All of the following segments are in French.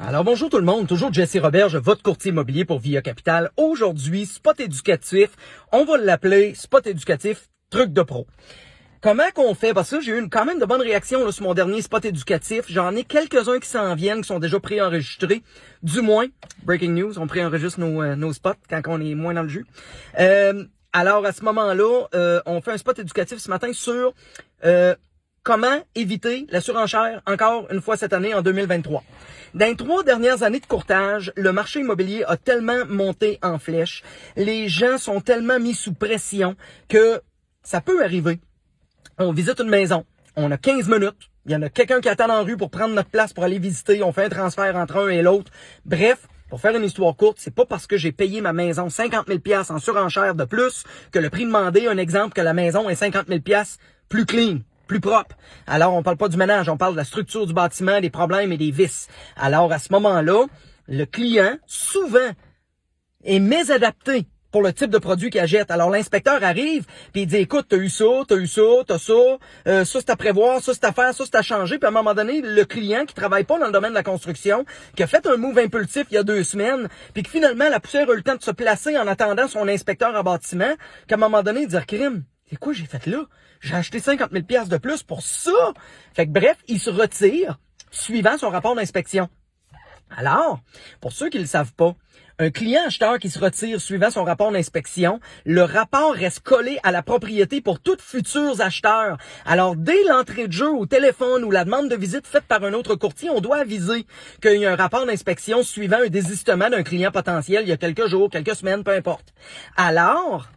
Alors bonjour tout le monde, toujours Jesse Roberge, votre courtier immobilier pour Via Capital. Aujourd'hui, spot éducatif, on va l'appeler spot éducatif truc de pro. Comment qu'on fait? Parce que j'ai eu quand même de bonnes réactions là, sur mon dernier spot éducatif. J'en ai quelques-uns qui s'en viennent, qui sont déjà préenregistrés. Du moins, breaking news, on préenregistre nos spots quand on est moins dans le jus. Alors à ce moment-là, on fait un spot éducatif ce matin sur comment éviter la surenchère encore une fois cette année en 2023. Dans les 3 dernières années de courtage, le marché immobilier a tellement monté en flèche, les gens sont tellement mis sous pression que ça peut arriver. On visite une maison, on a 15 minutes, il y en a quelqu'un qui attend dans la rue pour prendre notre place pour aller visiter, on fait un transfert entre un et l'autre. Bref, pour faire une histoire courte, c'est pas parce que j'ai payé ma maison 50 000 $ en surenchère de plus que le prix demandé, un exemple, que la maison est 50 000 $ plus clean, plus propre. Alors, on parle pas du ménage, on parle de la structure du bâtiment, des problèmes et des vices. Alors, à ce moment-là, le client, souvent, est mésadapté pour le type de produit qu'il achète. Alors, l'inspecteur arrive, puis il dit, écoute, t'as ça, c'est à prévoir, ça, c'est à faire, ça, c'est à changer. Puis à un moment donné, le client qui travaille pas dans le domaine de la construction, qui a fait un move impulsif il y a 2 semaines, puis que finalement, la poussière a eu le temps de se placer en attendant son inspecteur en bâtiment, qu'à un moment donné, il dit, crime, c'est quoi j'ai fait là? J'ai acheté 50 000 $ de plus pour ça! Fait que bref, il se retire suivant son rapport d'inspection. Alors, pour ceux qui ne le savent pas, un client acheteur qui se retire suivant son rapport d'inspection, le rapport reste collé à la propriété pour tous futurs acheteurs. Alors, dès l'entrée de jeu au téléphone ou la demande de visite faite par un autre courtier, on doit aviser qu'il y a un rapport d'inspection suivant un désistement d'un client potentiel il y a quelques jours, quelques semaines, peu importe. Alors,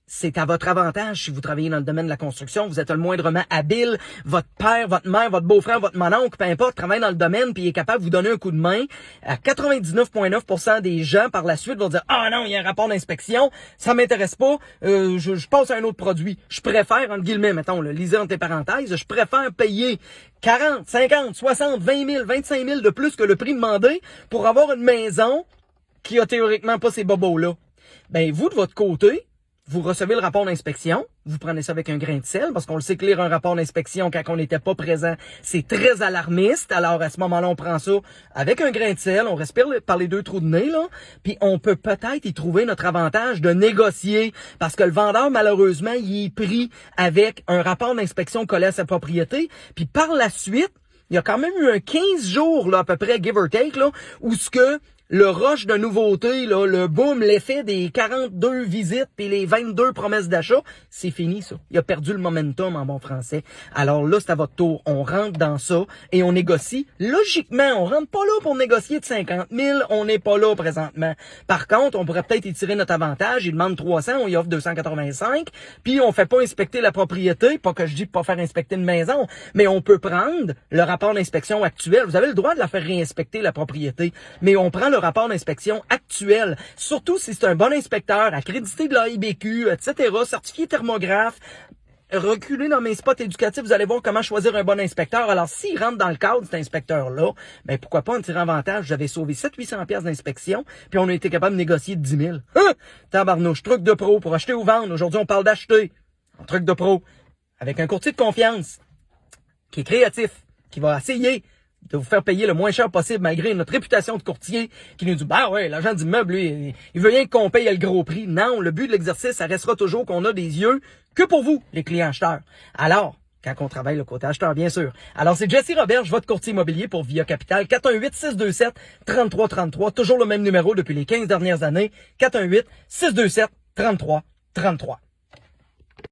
c'est à votre avantage si vous travaillez dans le domaine de la construction, vous êtes le moindrement habile, votre père, votre mère, votre beau-frère, votre mononcle, peu importe, travaille dans le domaine puis est capable de vous donner un coup de main. À 99,9% des gens par la suite vont dire « Ah non, il y a un rapport d'inspection, ça m'intéresse pas, je passe à un autre produit. Je préfère, entre guillemets, mettons, lisez entre parenthèses, je préfère payer 40, 50, 60, 20 000, 25 000 de plus que le prix demandé pour avoir une maison qui a théoriquement pas ces bobos-là. » Ben vous, de votre côté, vous recevez le rapport d'inspection, vous prenez ça avec un grain de sel, parce qu'on le sait que lire un rapport d'inspection quand on n'était pas présent, c'est très alarmiste. Alors à ce moment-là, on prend ça avec un grain de sel, on respire par les 2 trous de nez, là, puis on peut peut-être y trouver notre avantage de négocier, parce que le vendeur, malheureusement, il est pris avec un rapport d'inspection collé à sa propriété, puis par la suite, il y a quand même eu un 15 jours, là, à peu près, give or take, là, où ce que le rush de nouveautés, là, le boom, l'effet des 42 visites puis les 22 promesses d'achat, c'est fini, ça. Il a perdu le momentum en bon français. Alors là, c'est à votre tour. On rentre dans ça et on négocie. Logiquement, on rentre pas là pour négocier de 50 000. On n'est pas là présentement. Par contre, on pourrait peut-être y tirer notre avantage. Il demande 300, on y offre 285. Puis on fait pas inspecter la propriété. Pas que je dis pas faire inspecter une maison, mais on peut prendre le rapport d'inspection actuel. Vous avez le droit de la faire réinspecter, la propriété. Mais on prend le rapport d'inspection actuel, surtout si c'est un bon inspecteur, accrédité de l'AIBQ, etc., certifié thermographe. Reculez dans mes spots éducatifs, vous allez voir comment choisir un bon inspecteur. Alors, s'il rentre dans le cadre de cet inspecteur-là, ben pourquoi pas en tirer avantage? J'avais sauvé 700-800 $ d'inspection, puis on a été capable de négocier de 10 000. Tabarnouche, truc de pro pour acheter ou vendre. Aujourd'hui, on parle d'acheter. Un truc de pro. Avec un courtier de confiance, qui est créatif, qui va essayer de vous faire payer le moins cher possible malgré notre réputation de courtier qui nous dit, bah ouais, l'agent d'immeuble, lui, il veut rien qu'on paye le gros prix. Non, le but de l'exercice, ça restera toujours qu'on a des yeux que pour vous, les clients acheteurs. Alors, quand on travaille le côté acheteur, bien sûr. Alors, c'est Jesse Roberge, votre courtier immobilier pour Via Capital. 418-627-3333. Toujours le même numéro depuis les 15 dernières années. 418-627-3333.